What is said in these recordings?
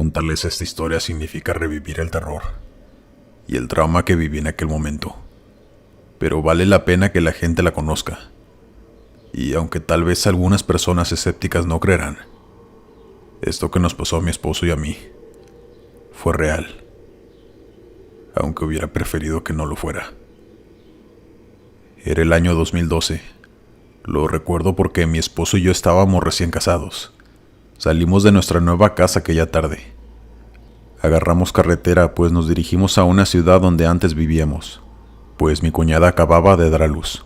Contarles esta historia significa revivir el terror y el trauma que viví en aquel momento, pero vale la pena que la gente la conozca. Y aunque tal vez algunas personas escépticas no creerán, esto que nos pasó a mi esposo y a mí fue real, aunque hubiera preferido que no lo fuera. Era el año 2012. Lo recuerdo porque mi esposo y yo estábamos recién casados. Salimos de nuestra nueva casa aquella tarde. Agarramos carretera, pues nos dirigimos a una ciudad donde antes vivíamos, pues mi cuñada acababa de dar a luz.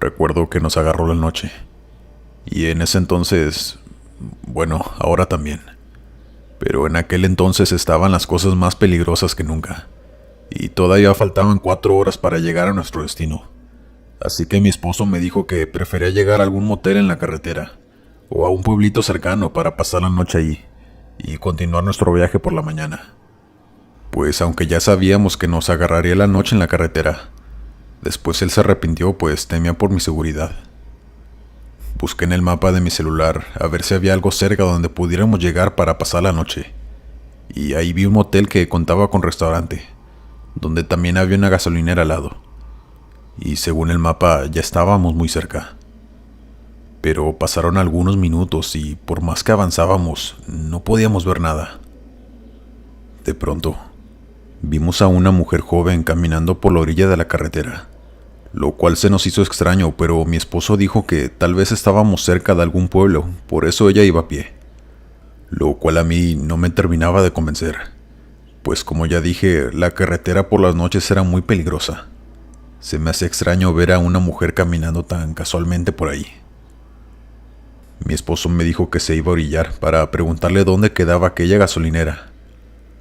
Recuerdo que nos agarró la noche, y en ese entonces, bueno, ahora también, pero en aquel entonces estaban las cosas más peligrosas que nunca, y todavía faltaban 4 horas para llegar a nuestro destino. Así que mi esposo me dijo que prefería llegar a algún motel en la carretera, o a un pueblito cercano para pasar la noche allí, y continuar nuestro viaje por la mañana. Pues aunque ya sabíamos que nos agarraría la noche en la carretera, después él se arrepintió, pues temía por mi seguridad. Busqué en el mapa de mi celular a ver si había algo cerca donde pudiéramos llegar para pasar la noche, y ahí vi un motel que contaba con restaurante, donde también había una gasolinera al lado, y según el mapa ya estábamos muy cerca. Pero pasaron algunos minutos y por más que avanzábamos, no podíamos ver nada. De pronto, vimos a una mujer joven caminando por la orilla de la carretera, lo cual se nos hizo extraño, pero mi esposo dijo que tal vez estábamos cerca de algún pueblo, por eso ella iba a pie, lo cual a mí no me terminaba de convencer, pues como ya dije, la carretera por las noches era muy peligrosa. Se me hacía extraño ver a una mujer caminando tan casualmente por ahí. Mi esposo me dijo que se iba a orillar para preguntarle dónde quedaba aquella gasolinera,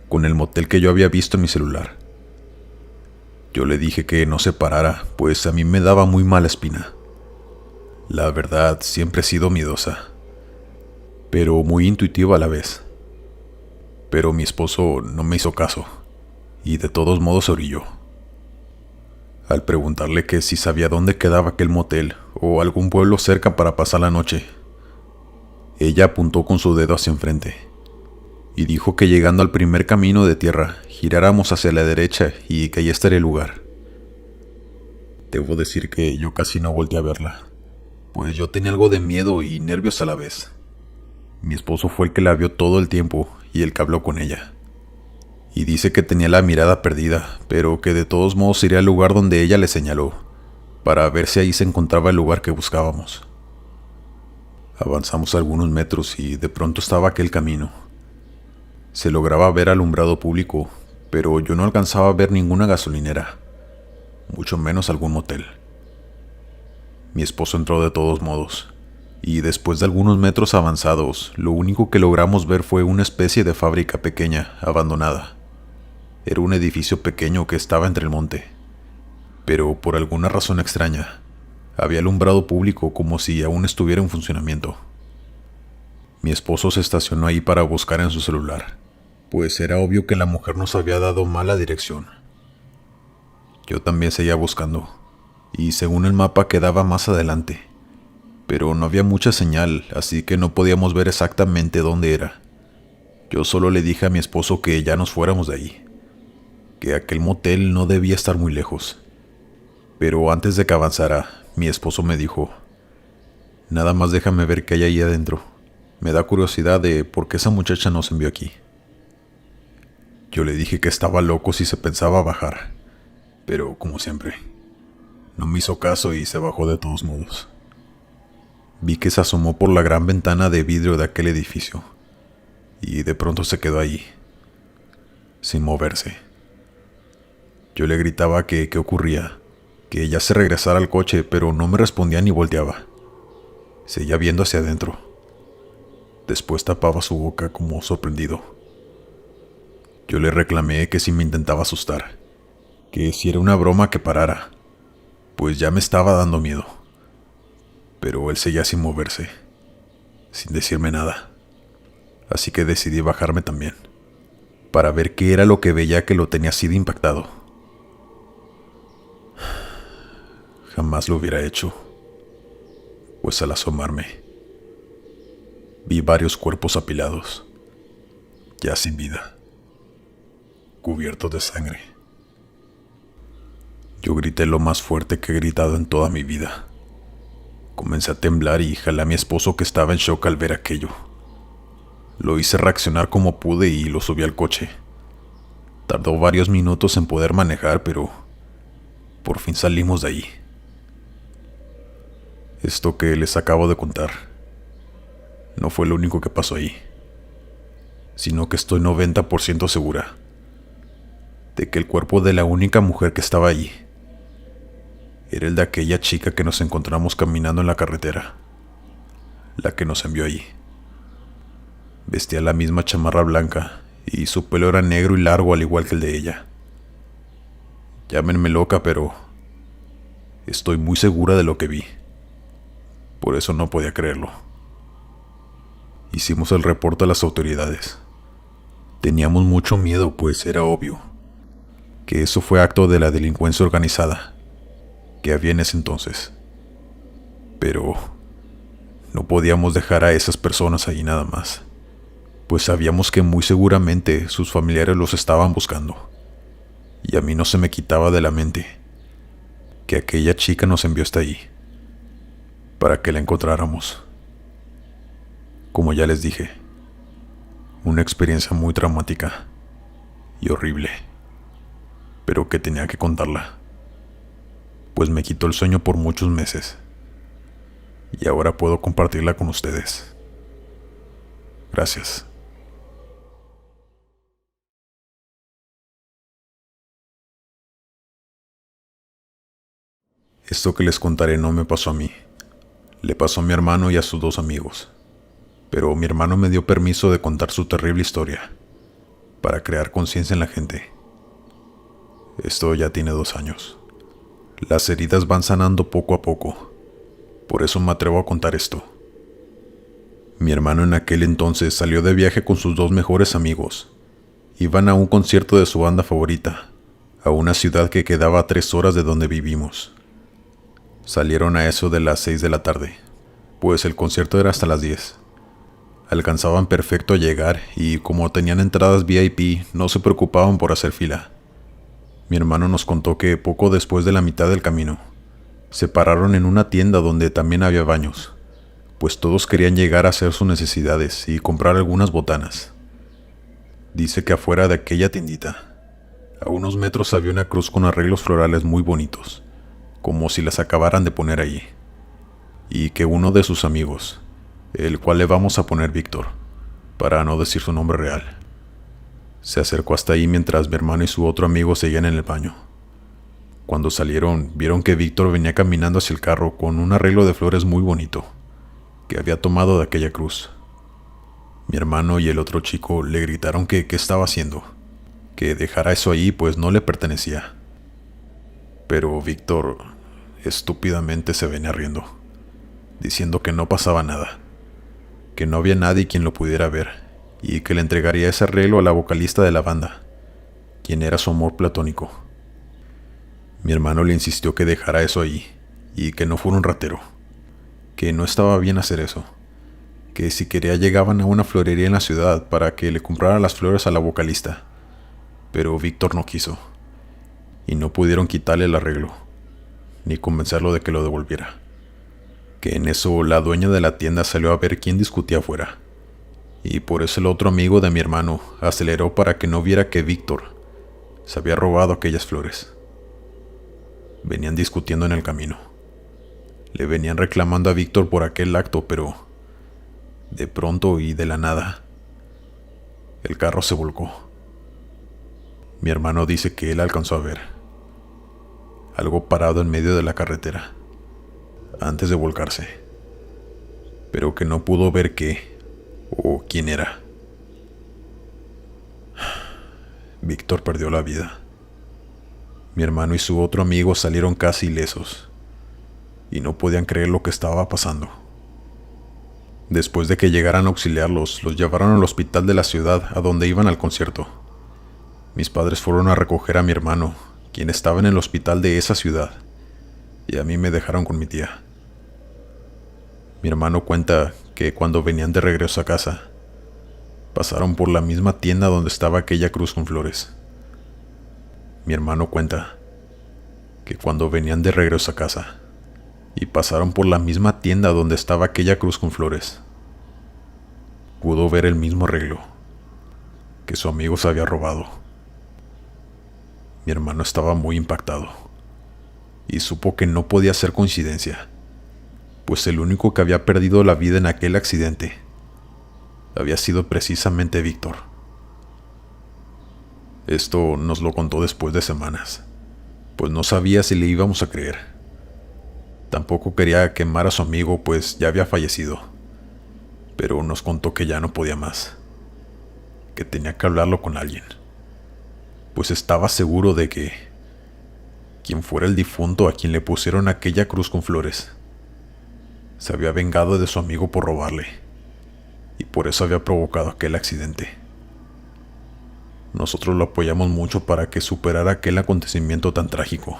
con el motel que yo había visto en mi celular. Yo le dije que no se parara, pues a mí me daba muy mala espina. La verdad, siempre he sido miedosa, pero muy intuitiva a la vez. Pero mi esposo no me hizo caso, y de todos modos se orilló. Al preguntarle que si sabía dónde quedaba aquel motel o algún pueblo cerca para pasar la noche, ella apuntó con su dedo hacia enfrente y dijo que llegando al primer camino de tierra giráramos hacia la derecha y que ahí estaría el lugar. Debo decir que yo casi no volteé a verla, pues yo tenía algo de miedo y nervios a la vez. Mi esposo fue el que la vio todo el tiempo y el que habló con ella, y dice que tenía la mirada perdida, pero que de todos modos iría al lugar donde ella le señaló, para ver si ahí se encontraba el lugar que buscábamos. Avanzamos algunos metros y de pronto estaba aquel camino. Se lograba ver alumbrado público, pero yo no alcanzaba a ver ninguna gasolinera, mucho menos algún motel. Mi esposo entró de todos modos, y después de algunos metros avanzados, lo único que logramos ver fue una especie de fábrica pequeña, abandonada. Era un edificio pequeño que estaba entre el monte, pero por alguna razón extraña, había alumbrado público como si aún estuviera en funcionamiento. Mi esposo se estacionó ahí para buscar en su celular, pues era obvio que la mujer nos había dado mala dirección. Yo también seguía buscando, y según el mapa quedaba más adelante, pero no había mucha señal, así que no podíamos ver exactamente dónde era. Yo solo le dije a mi esposo que ya nos fuéramos de ahí, que aquel motel no debía estar muy lejos. Pero antes de que avanzara, mi esposo me dijo: nada más déjame ver qué hay ahí adentro. Me da curiosidad de por qué esa muchacha nos envió aquí. Yo le dije que estaba loco si se pensaba bajar, pero como siempre, no me hizo caso y se bajó de todos modos. Vi que se asomó por la gran ventana de vidrio de aquel edificio, y de pronto se quedó allí, sin moverse. Yo le gritaba que qué ocurría, que ella se regresara al coche, pero no me respondía ni volteaba. Seguía viendo hacia adentro. Después tapaba su boca como sorprendido. Yo le reclamé que si me intentaba asustar, que si era una broma que parara, pues ya me estaba dando miedo. Pero él seguía sin moverse, sin decirme nada. Así que decidí bajarme también, para ver qué era lo que veía que lo tenía así de impactado. Jamás lo hubiera hecho, pues al asomarme, vi varios cuerpos apilados, ya sin vida, cubierto de sangre. Yo grité lo más fuerte que he gritado en toda mi vida. Comencé a temblar y jalé a mi esposo, que estaba en shock al ver aquello. Lo hice reaccionar como pude y lo subí al coche. Tardó varios minutos en poder manejar, pero por fin salimos de ahí. Esto que les acabo de contar no fue lo único que pasó ahí, sino que estoy 90% segura de que el cuerpo de la única mujer que estaba allí era el de aquella chica que nos encontramos caminando en la carretera, la que nos envió allí. Vestía la misma chamarra blanca y su pelo era negro y largo, al igual que el de ella. Llámenme loca, pero estoy muy segura de lo que vi. Por eso no podía creerlo. Hicimos el reporte a las autoridades. Teníamos mucho miedo, pues era obvio que eso fue acto de la delincuencia organizada que había en ese entonces. Pero no podíamos dejar a esas personas ahí nada más, pues sabíamos que muy seguramente sus familiares los estaban buscando. Y a mí no se me quitaba de la mente que aquella chica nos envió hasta ahí para que la encontráramos. Como ya les dije, una experiencia muy traumática y horrible, pero que tenía que contarla, pues me quitó el sueño por muchos meses y ahora puedo compartirla con ustedes. Gracias. Esto que les contaré no me pasó a mí, le pasó a mi hermano y a sus 2 amigos, pero mi hermano me dio permiso de contar su terrible historia para crear conciencia en la gente. Esto ya tiene 2 años. Las heridas van sanando poco a poco, por eso me atrevo a contar esto. Mi hermano en aquel entonces salió de viaje con sus 2 mejores amigos. Iban a un concierto de su banda favorita, a una ciudad que quedaba a 3 horas de donde vivimos. Salieron a eso de las 6 de la tarde, pues el concierto era hasta las 10. Alcanzaban perfecto a llegar y como tenían entradas VIP, no se preocupaban por hacer fila. Mi hermano nos contó que poco después de la mitad del camino, se pararon en una tienda donde también había baños, pues todos querían llegar a hacer sus necesidades y comprar algunas botanas. Dice que afuera de aquella tiendita, a unos metros había una cruz con arreglos florales muy bonitos, como si las acabaran de poner allí, y que uno de sus amigos, el cual le vamos a poner Víctor, para no decir su nombre real, se acercó hasta ahí mientras mi hermano y su otro amigo seguían en el baño. Cuando salieron, vieron que Víctor venía caminando hacia el carro con un arreglo de flores muy bonito, que había tomado de aquella cruz. Mi hermano y el otro chico le gritaron que qué estaba haciendo, que dejara eso ahí, pues no le pertenecía. Pero Víctor estúpidamente se venía riendo, diciendo que no pasaba nada, que no había nadie quien lo pudiera ver, y que le entregaría ese arreglo a la vocalista de la banda, quien era su amor platónico. Mi hermano le insistió que dejara eso ahí, y que no fuera un ratero, que no estaba bien hacer eso, que si quería llegaban a una florería en la ciudad para que le comprara las flores a la vocalista, pero Víctor no quiso, y no pudieron quitarle el arreglo, ni convencerlo de que lo devolviera. Que en eso la dueña de la tienda salió a ver quién discutía afuera, y por eso el otro amigo de mi hermano aceleró para que no viera que Víctor se había robado aquellas flores. Venían discutiendo en el camino. Le venían reclamando a Víctor por aquel acto, pero de pronto y de la nada, el carro se volcó. Mi hermano dice que él alcanzó a ver algo parado en medio de la carretera antes de volcarse, pero que no pudo ver qué o quién era. Víctor perdió la vida. Mi hermano y su otro amigo salieron casi ilesos y no podían creer lo que estaba pasando. Después de que llegaran a auxiliarlos, los llevaron al hospital de la ciudad a donde iban al concierto. Mis padres fueron a recoger a mi hermano, quien estaba en el hospital de esa ciudad, y a mí me dejaron con mi tía. Mi hermano cuenta que cuando venían de regreso a casa, Pasaron por la misma tienda donde estaba aquella cruz con flores. Mi hermano cuenta que cuando venían de regreso a casa y pasaron por la misma tienda donde estaba aquella cruz con flores, pudo ver el mismo arreglo que su amigo se había robado. Mi hermano estaba muy impactado y supo que no podía ser coincidencia, pues el único que había perdido la vida en aquel accidente había sido precisamente Víctor. Esto nos lo contó después de semanas, pues no sabía si le íbamos a creer. Tampoco quería quemar a su amigo, pues ya había fallecido, pero nos contó que ya no podía más, que tenía que hablarlo con alguien, pues estaba seguro de que quien fuera el difunto a quien le pusieron aquella cruz con flores se había vengado de su amigo por robarle, y por eso había provocado aquel accidente. Nosotros lo apoyamos mucho para que superara aquel acontecimiento tan trágico,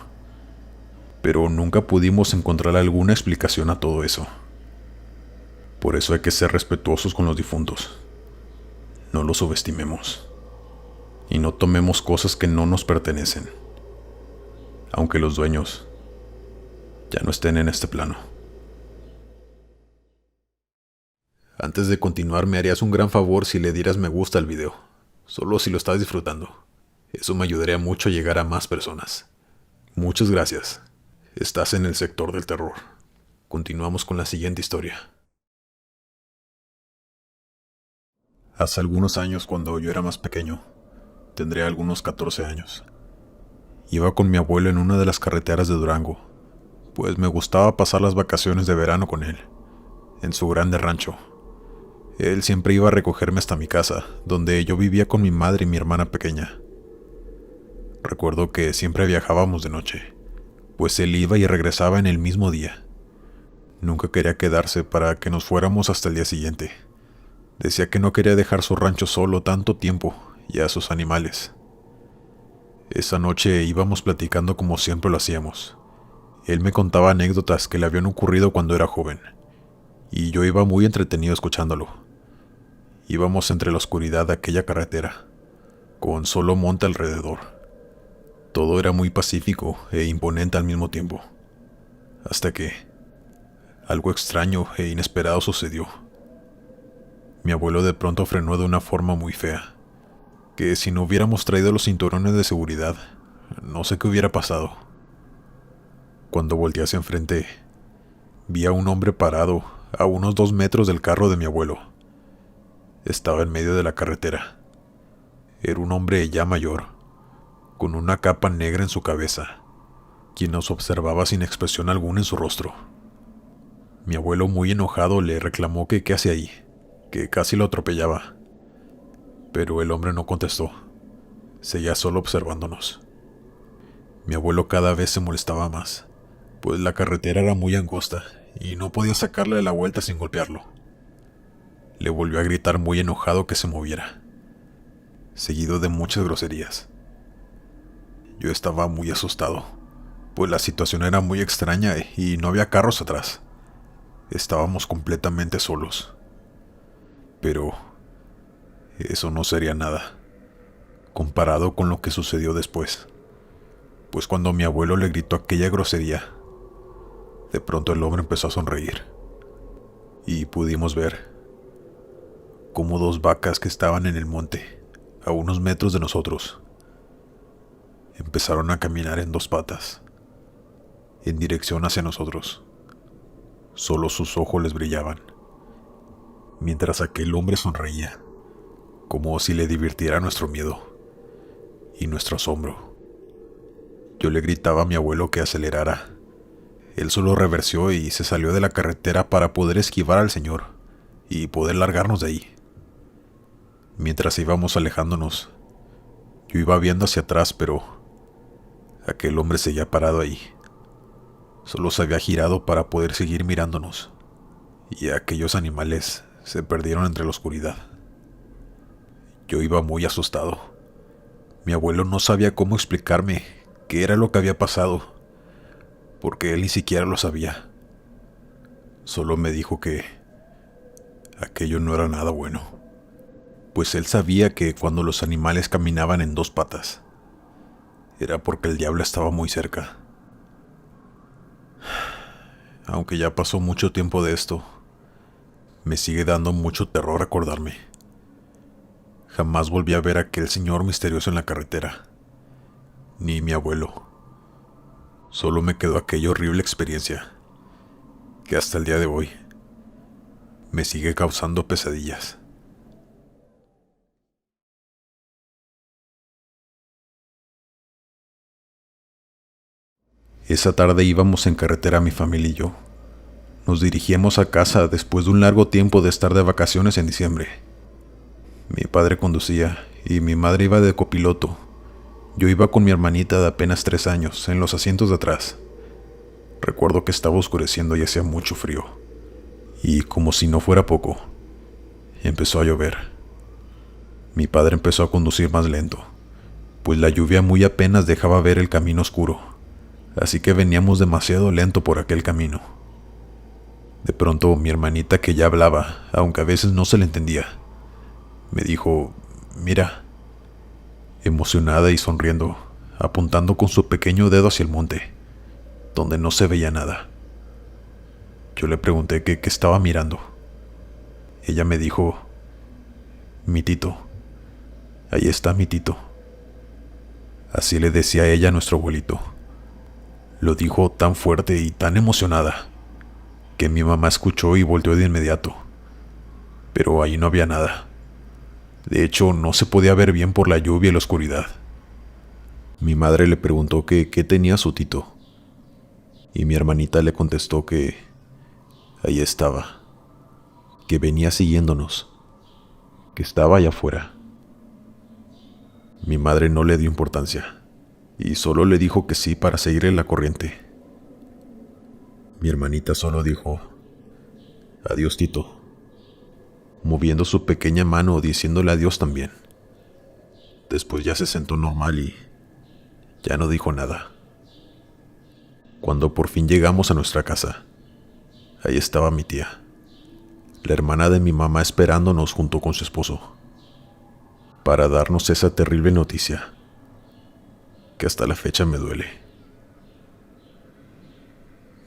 pero nunca pudimos encontrar alguna explicación a todo eso. Por eso hay que ser respetuosos con los difuntos. No los subestimemos y no tomemos cosas que no nos pertenecen, aunque los dueños ya no estén en este plano. Antes de continuar, me harías un gran favor si le dieras me gusta al video, solo si lo estás disfrutando. Eso me ayudaría mucho a llegar a más personas. Muchas gracias. Estás en el sector del terror. Continuamos con la siguiente historia. Hace algunos años, cuando yo era más pequeño, tendría algunos 14 años, iba con mi abuelo en una de las carreteras de Durango, pues me gustaba pasar las vacaciones de verano con él, en su grande rancho. Él siempre iba a recogerme hasta mi casa, donde yo vivía con mi madre y mi hermana pequeña. Recuerdo que siempre viajábamos de noche, pues él iba y regresaba en el mismo día. Nunca quería quedarse para que nos fuéramos hasta el día siguiente. Decía que no quería dejar su rancho solo tanto tiempo y a sus animales. Esa noche íbamos platicando como siempre lo hacíamos. Él me contaba anécdotas que le habían ocurrido cuando era joven, y yo iba muy entretenido escuchándolo. Íbamos entre la oscuridad de aquella carretera, con solo monte alrededor. Todo era muy pacífico e imponente al mismo tiempo, hasta que algo extraño e inesperado sucedió. Mi abuelo de pronto frenó de una forma muy fea, que si no hubiéramos traído los cinturones de seguridad, no sé qué hubiera pasado. Cuando volteé hacia enfrente, vi a un hombre parado a unos 2 metros del carro de mi abuelo. Estaba en medio de la carretera. Era un hombre ya mayor, con una capa negra en su cabeza, quien nos observaba sin expresión alguna en su rostro. Mi abuelo, muy enojado, le reclamó que qué hacía ahí, que casi lo atropellaba. Pero el hombre no contestó, seguía solo observándonos. Mi abuelo cada vez se molestaba más, pues la carretera era muy angosta y no podía sacarle la vuelta sin golpearlo. Le volvió a gritar muy enojado que se moviera, seguido de muchas groserías. Yo estaba muy asustado, pues la situación era muy extraña y no había carros atrás. Estábamos completamente solos. Pero eso no sería nada, comparado con lo que sucedió después. Pues cuando mi abuelo le gritó aquella grosería, de pronto el hombre empezó a sonreír. Y pudimos ver como 2 vacas que estaban en el monte, a unos metros de nosotros, empezaron a caminar en 2 patas, en dirección hacia nosotros. Solo sus ojos les brillaban, mientras aquel hombre sonreía, como si le divirtiera nuestro miedo y nuestro asombro. Yo le gritaba a mi abuelo que acelerara. Él solo reversió y se salió de la carretera para poder esquivar al señor y poder largarnos de ahí. Mientras íbamos alejándonos, yo iba viendo hacia atrás, pero aquel hombre seguía parado ahí. Solo se había girado para poder seguir mirándonos, y aquellos animales se perdieron entre la oscuridad. Yo iba muy asustado. Mi abuelo no sabía cómo explicarme qué era lo que había pasado, porque él ni siquiera lo sabía. Solo me dijo que aquello no era nada bueno, pues él sabía que cuando los animales caminaban en dos patas, era porque el diablo estaba muy cerca. Aunque ya pasó mucho tiempo de esto, me sigue dando mucho terror acordarme. Jamás volví a ver a aquel señor misterioso en la carretera, ni mi abuelo. Solo me quedó aquella horrible experiencia, que hasta el día de hoy me sigue causando pesadillas. Esa tarde íbamos en carretera mi familia y yo. Nos dirigíamos a casa después de un largo tiempo de estar de vacaciones en diciembre. Mi padre conducía y mi madre iba de copiloto. Yo iba con mi hermanita de apenas 3 años en los asientos de atrás. Recuerdo que estaba oscureciendo y hacía mucho frío. Y como si no fuera poco, empezó a llover. Mi padre empezó a conducir más lento, pues la lluvia muy apenas dejaba ver el camino oscuro, así que veníamos demasiado lento por aquel camino. De pronto mi hermanita, que ya hablaba, aunque a veces no se le entendía, me dijo: «Mira», emocionada y sonriendo, apuntando con su pequeño dedo hacia el monte, donde no se veía nada. Yo le pregunté qué estaba mirando. Ella me dijo: «Mi Tito, ahí está mi Tito». Así le decía ella a nuestro abuelito. Lo dijo tan fuerte y tan emocionada que mi mamá escuchó y volteó de inmediato. Pero ahí no había nada. De hecho, no se podía ver bien por la lluvia y la oscuridad. Mi madre le preguntó qué tenía su Tito, y mi hermanita le contestó que ahí estaba, que venía siguiéndonos, que estaba allá afuera. Mi madre no le dio importancia y solo le dijo que sí para seguirle la corriente. Mi hermanita solo dijo: «Adiós, Tito», moviendo su pequeña mano diciéndole adiós también. Después ya se sentó normal y ya no dijo nada. Cuando por fin llegamos a nuestra casa, ahí estaba mi tía, la hermana de mi mamá, esperándonos junto con su esposo, para darnos esa terrible noticia, que hasta la fecha me duele.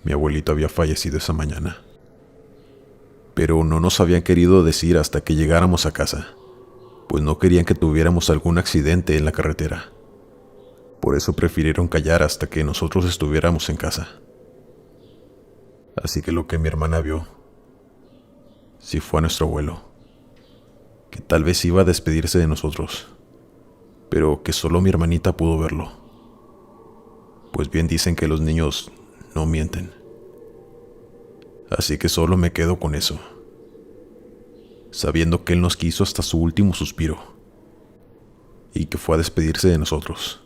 Mi abuelito había fallecido esa mañana, pero no nos habían querido decir hasta que llegáramos a casa, pues no querían que tuviéramos algún accidente en la carretera. Por eso prefirieron callar hasta que nosotros estuviéramos en casa. Así que lo que mi hermana vio sí fue a nuestro abuelo, que tal vez iba a despedirse de nosotros, pero que solo mi hermanita pudo verlo. Pues bien dicen que los niños no mienten. Así que solo me quedo con eso, sabiendo que él nos quiso hasta su último suspiro y que fue a despedirse de nosotros.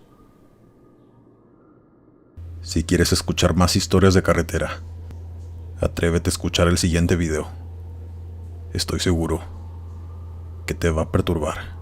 Si quieres escuchar más historias de carretera, atrévete a escuchar el siguiente video. Estoy seguro que te va a perturbar.